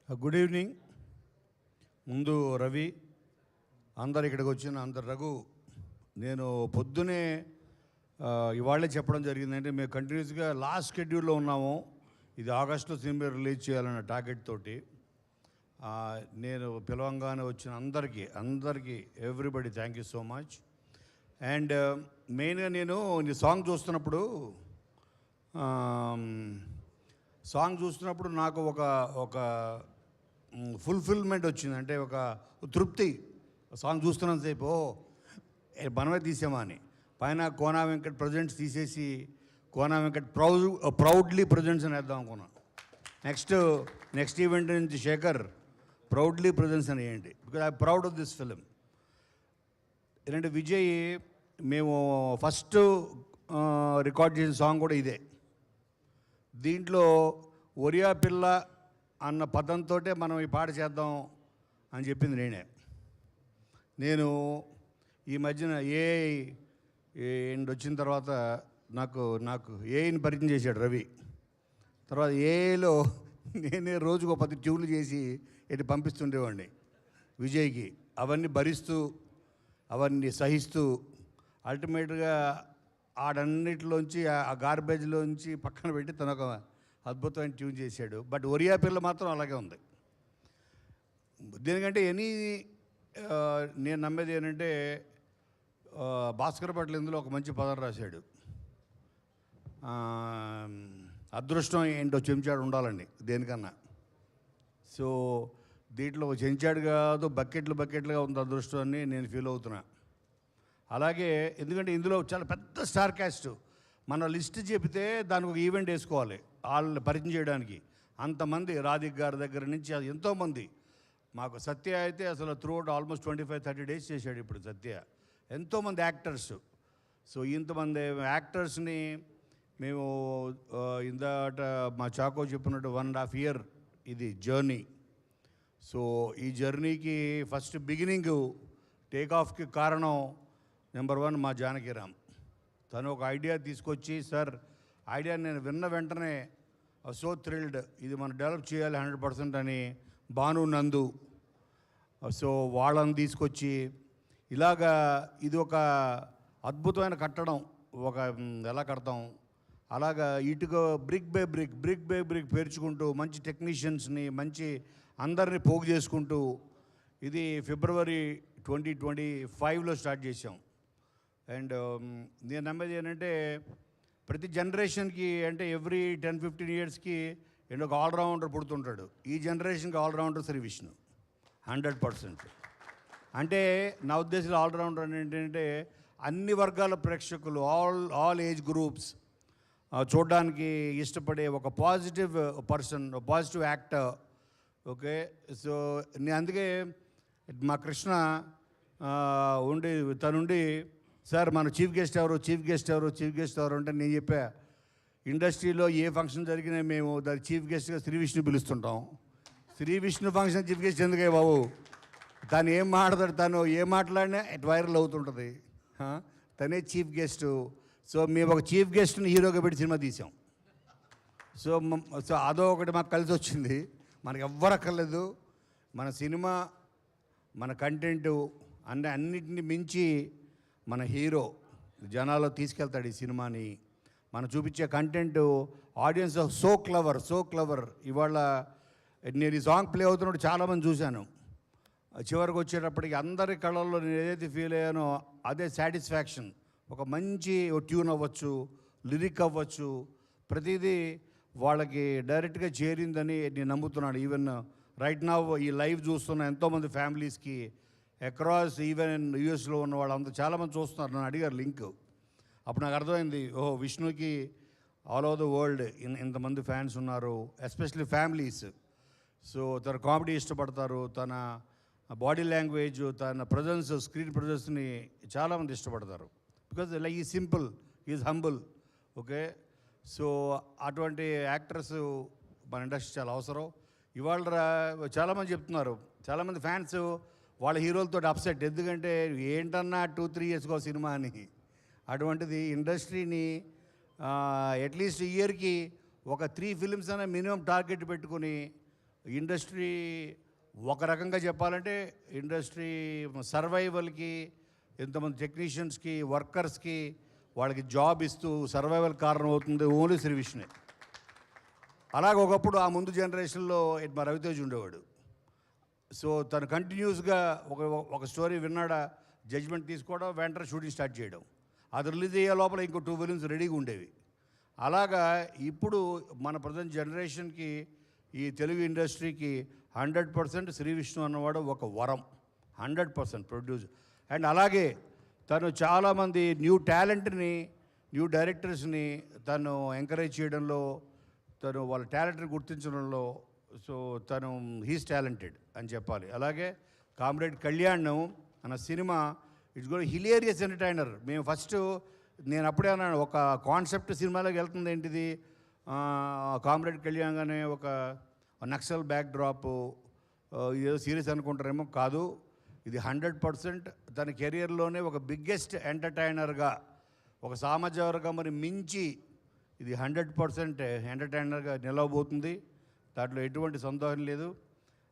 Good evening. ముందు రవి, అందరు ఇక్కడికి వచ్చిన అందరు రఘు, నేను పొద్దునే ఇవాళే చెప్పడం జరిగిందంటే మేము కంటిన్యూస్గా లాస్ట్ షెడ్యూల్లో ఉన్నాము. ఇది ఆగస్టులో సినిమా రిలీజ్ చేయాలన్న టార్గెట్ తోటి నేను పిలవంగానే వచ్చిన అందరికీ everybody thank you so much. And మెయిన్గా నేను సాంగ్ చూస్తున్నప్పుడు నాకు ఒక ఫుల్ఫిల్మెంట్ వచ్చింది. అంటే ఒక తృప్తి. సాంగ్ చూస్తున్నంతసేపు మనమే తీసామా అని. పైన కోనా వెంకట్ ప్రజెంట్స్ తీసేసి కోనా వెంకట్ ప్రౌడ్లీ ప్రజెంట్స్ అని వేద్దాం అనుకున్నాను. నెక్స్ట్ ఈవెంట్ నుంచి శేఖర్ ప్రౌడ్లీ ప్రజెంట్స్ అని వేయండి, because I proud of this film. ఏంటంటే విజయ్ మేము ఫస్ట్ రికార్డ్ చేసిన సాంగ్ కూడా ఇదే. దీంట్లో ఒరియా పిల్ల అన్న పదంతో మనం ఈ పాట చేద్దాం అని చెప్పింది నేను ఈ మధ్యన వచ్చిన తర్వాత నాకు ఏఐని పరిచయం చేశాడు రవి. తర్వాత ఏఐలో నేనే రోజుకు 10 ట్యూన్లు చేసి పంపిస్తుండేవాడిని విజయ్కి. అవన్నీ భరిస్తూ అవన్నీ సహిస్తూ అల్టిమేట్గా ఆడన్నిటిలోంచి ఆ గార్బేజ్లోంచి పక్కన పెట్టి తను ఒక అద్భుతమైన ట్యూన్ చేశాడు. బట్ ఒరియా పిల్ల మాత్రం అలాగే ఉంది. దేనికంటే నేను నమ్మేది ఏంటంటే భాస్కర్ భట్ల ఇందులో ఒక మంచి పదం రాశాడు. అదృష్టం ఏంటో చెంచాడు ఉండాలండి దేనికన్నా. సో దీంట్లో చెంచాడు కాదు, బకెట్లుగా ఉంది అదృష్టం అని నేను ఫీల్ అవుతున్నా. అలాగే ఎందుకంటే ఇందులో చాలా పెద్ద స్టార్ క్యాస్ట్. మన లిస్ట్ చెబితే దానికి ఒక ఈవెంట్ వేసుకోవాలి వాళ్ళని పరిచయం చేయడానికి. అంతమంది రాధిక్ గారి దగ్గర నుంచి ఎంతోమంది. మాకు సత్య అయితే అసలు త్రూఅవుట్ ఆల్మోస్ట్ 25-30 డేస్ చేశాడు ఇప్పుడు సత్య. ఎంతోమంది యాక్టర్స్. సో ఇంతమంది యాక్టర్స్ని మేము ఇందాట మా చాకో చెప్పినట్టు 1.5 year ఇది జర్నీ. సో ఈ జర్నీకి ఫస్ట్ బిగినింగ్ టేకాఫ్కి కారణం నెంబర్ 1 మా జానకిరామ్. తను ఒక ఐడియా తీసుకొచ్చి, సార్ ఐడియా నేను విన్న వెంటనే సో థ్రిల్డ్, ఇది మనం డెవలప్ చేయాలి 100% అని భాను నందు సో వాళ్ళని తీసుకొచ్చి ఇలాగా ఇది ఒక అద్భుతమైన కట్టడం. ఎలా కడతాం అలాగా ఇటుక బ్రిక్ బై బ్రిక్ పేర్చుకుంటూ మంచి టెక్నీషియన్స్ని మంచి అందరినీ పోగు చేసుకుంటూ ఇది February 2025లో స్టార్ట్ చేసాం. అండ్ నేను నమ్మేది ఏంటంటే ప్రతి జనరేషన్కి అంటే ఎవ్రీ 10-15 yearsకి ఒక ఆల్రౌండర్ పుడుతుంటాడు. ఈ జనరేషన్కి ఆల్రౌండర్ శ్రీ విష్ణు 100%. అంటే నా ఉద్దేశంలో ఆల్రౌండర్ ఏంటంటే అన్ని వర్గాల ప్రేక్షకులు ఆల్ ఏజ్ గ్రూప్స్ చూడడానికి ఇష్టపడే ఒక positive person, positive actor. Okay, so నేను అందుకే మా కృష్ణ తనుండి సార్ మన చీఫ్ గెస్ట్ ఎవరు అంటే నేను చెప్పా, ఇండస్ట్రీలో ఏ ఫంక్షన్ జరిగినా మేము దాని చీఫ్ గెస్ట్గా శ్రీ విష్ణు పిలుస్తుంటాం. Shri Vishnu function chief guest ఎందుకే బాబు, తను ఏం మాట్లాడతాడు, తను ఏం మాట్లాడినా వైరల్ అవుతుంటుంది. తనే చీఫ్ గెస్ట్. సో మేము ఒక చీఫ్ గెస్ట్ని హీరోగా పెట్టి సినిమా తీసాం. సో అదో ఒకటి మాకు కలిసి వచ్చింది. మనకు ఎవ్వరు అక్కర్లేదు. మన సినిమా, మన కంటెంటు అన్నిటిని మించి మన హీరో జనాల్లో తీసుకెళ్తాడు ఈ సినిమాని. మనం చూపించే కంటెంట్ ఆడియన్స్ సో క్లవర్. ఇవాళ నేను ఈ సాంగ్ ప్లే అవుతున్నప్పుడు చాలామంది చూశాను. చివరికి వచ్చేటప్పటికి అందరి కళల్లో నేను ఏదైతే ఫీల్ అయ్యానో అదే సాటిస్ఫాక్షన్. ఒక మంచి ట్యూన్ అవ్వచ్చు, లిరిక్ అవ్వచ్చు, ప్రతిదీ వాళ్ళకి డైరెక్ట్గా చేరిందని నేను నమ్ముతున్నాను. ఈవెన్ రైట్ నౌ ఈ లైవ్ చూస్తున్న ఎంతోమంది ఫ్యామిలీస్కి అక్రాస్ ఈవెన్ యూఎస్లో ఉన్న వాళ్ళంతా చాలామంది చూస్తున్నారు. నన్ను అడిగారు లింక్. అప్పుడు నాకు అర్థమైంది, విష్ణుకి ఆల్ ఓవర్ ద వరల్డ్ ఇంతమంది ఫ్యాన్స్ ఉన్నారు, ఎస్పెషల్లీ ఫ్యామిలీస్. సో తన కామెడీ ఇష్టపడతారు, తన బాడీ లాంగ్వేజ్, తన ప్రజెన్స్, స్క్రీన్ ప్రజెన్స్ని చాలామంది ఇష్టపడతారు. బికాజ్ ఈ simple, is humble. Okay, so అటువంటి యాక్టర్స్ మన ఇండస్ట్రీ చాలా అవసరం. ఇవాళ చాలామంది చెప్తున్నారు, చాలామంది ఫ్యాన్స్ వాళ్ళ హీరోలతో అప్సెట్. ఎందుకంటే ఏంటన్నా 2-3 yearsకో సినిమా అని. అటువంటిది ఇండస్ట్రీని అట్లీస్ట్ ఇయర్కి ఒక 3 films అనే మినిమం టార్గెట్ పెట్టుకుని ఇండస్ట్రీ ఒక రకంగా చెప్పాలంటే ఇండస్ట్రీ సర్వైవల్కి ఎంతమంది టెక్నీషియన్స్కి వర్కర్స్కి వాళ్ళకి జాబ్ ఇస్తూ సర్వైవల్ కారణం అవుతుంది ఓన్లీ శ్రీ విష్ణునే. అలాగే ఒకప్పుడు ఆ ముందు జనరేషన్లో మా రవితేజ్ ఉండేవాడు. సో తను కంటిన్యూస్గా ఒక స్టోరీ విన్నాడా జడ్జ్మెంట్ తీసుకోవడం, వెంటనే షూటింగ్ స్టార్ట్ చేయడం, అది రిలీజ్ అయ్యే లోపల ఇంకో 2 ఫిలిమ్స్ రెడీగా ఉండేవి. అలాగా ఇప్పుడు మన ప్రజెంట్ జనరేషన్కి ఈ తెలుగు ఇండస్ట్రీకి 100% శ్రీ విష్ణు అన్నవాడు ఒక వరం. 100% ప్రొడ్యూసర్. అండ్ అలాగే తను చాలామంది న్యూ టాలెంట్ని, న్యూ డైరెక్టర్స్ని తను ఎంకరేజ్ చేయడంలో, తను వాళ్ళ టాలెంట్ని గుర్తించడంలో, సో తను హీస్ టాలెంటెడ్ అని చెప్పాలి. అలాగే కామ్రేడ్ కళ్యాణ్ అన్న సినిమా ఇట్స్ గోడ్ హిలేరియస్ ఎంటర్టైనర్. మేము ఫస్ట్ నేను అప్పుడే అన్నాను, ఒక కాన్సెప్ట్ సినిమాలోకి వెళ్తుంది ఏంటిది, కామ్రేడ్ కళ్యాణ్ అనే ఒక నక్సల్ బ్యాక్ డ్రాప్, ఏదో సీరియస్ అనుకుంటారేమో, కాదు, ఇది 100% తన కెరియర్లోనే ఒక బిగ్గెస్ట్ ఎంటర్టైనర్గా, ఒక సామాజిక వర్గంని మించి ఇది 100% ఎంటర్టైనర్గా నిలవబోతుంది. దాంట్లో ఎటువంటి సందేహం లేదు.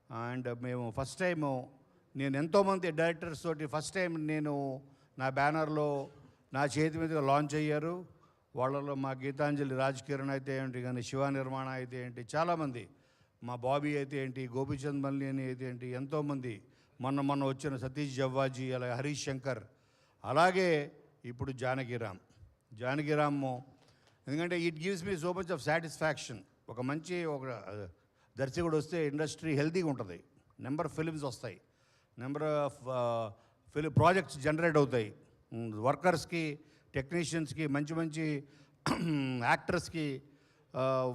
అండ్ మేము ఫస్ట్ టైము, నేను ఎంతోమంది డైరెక్టర్స్ తోటి ఫస్ట్ టైం నేను నా బ్యానర్లో నా చేతి మీదుగా లాంచ్ అయ్యారు. వాళ్ళలో మా గీతాంజలి రాజ్ కిరణ్ అయితే ఏంటి, కానీ శివ నిర్మాణ అయితే ఏంటి, చాలామంది, మా బాబీ అయితే ఏంటి, గోపీచంద్ మల్లిని అయితే ఏంటి, ఎంతోమంది, మొన్న వచ్చిన సతీష్ జవ్వాజీ, అలాగే హరీష్ శంకర్, అలాగే ఇప్పుడు జానకిరామ్. ఎందుకంటే it gives me so much of satisfaction. ఒక మంచి దర్శకుడు వస్తే ఇండస్ట్రీ హెల్తీగా ఉంటుంది, నెంబర్ ఆఫ్ ఫిలిమ్స్ వస్తాయి, నెంబర్ ఆఫ్ ప్రాజెక్ట్స్ జనరేట్ అవుతాయి, వర్కర్స్కి, టెక్నీషియన్స్కి, మంచి యాక్టర్స్కి,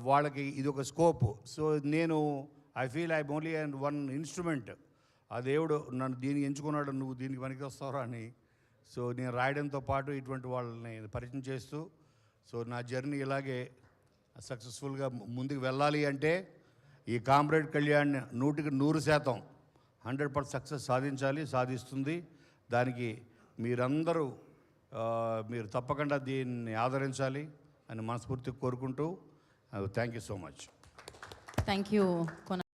వాళ్ళకి ఇది ఒక స్కోప్. సో నేను I feel I only and one instrument. ఆ దేవుడు నన్ను దీనికి ఎంచుకున్నాడు, నువ్వు దీనికి పనికి వస్తావురా అని. సో నేను రాయడంతో పాటు ఇటువంటి వాళ్ళని పరిచయం చేస్తూ, సో నా జర్నీ ఇలాగే సక్సెస్ఫుల్గా ముందుకు వెళ్ళాలి అంటే ఈ కామ్రేడ్ కళ్యాణ్ 100% 100% సక్సెస్ సాధిస్తుంది. దానికి మీరందరూ మీరు తప్పకుండా దీన్ని ఆదరించాలి అని మనస్ఫూర్తిగా కోరుకుంటూ thank you so much. Thank you.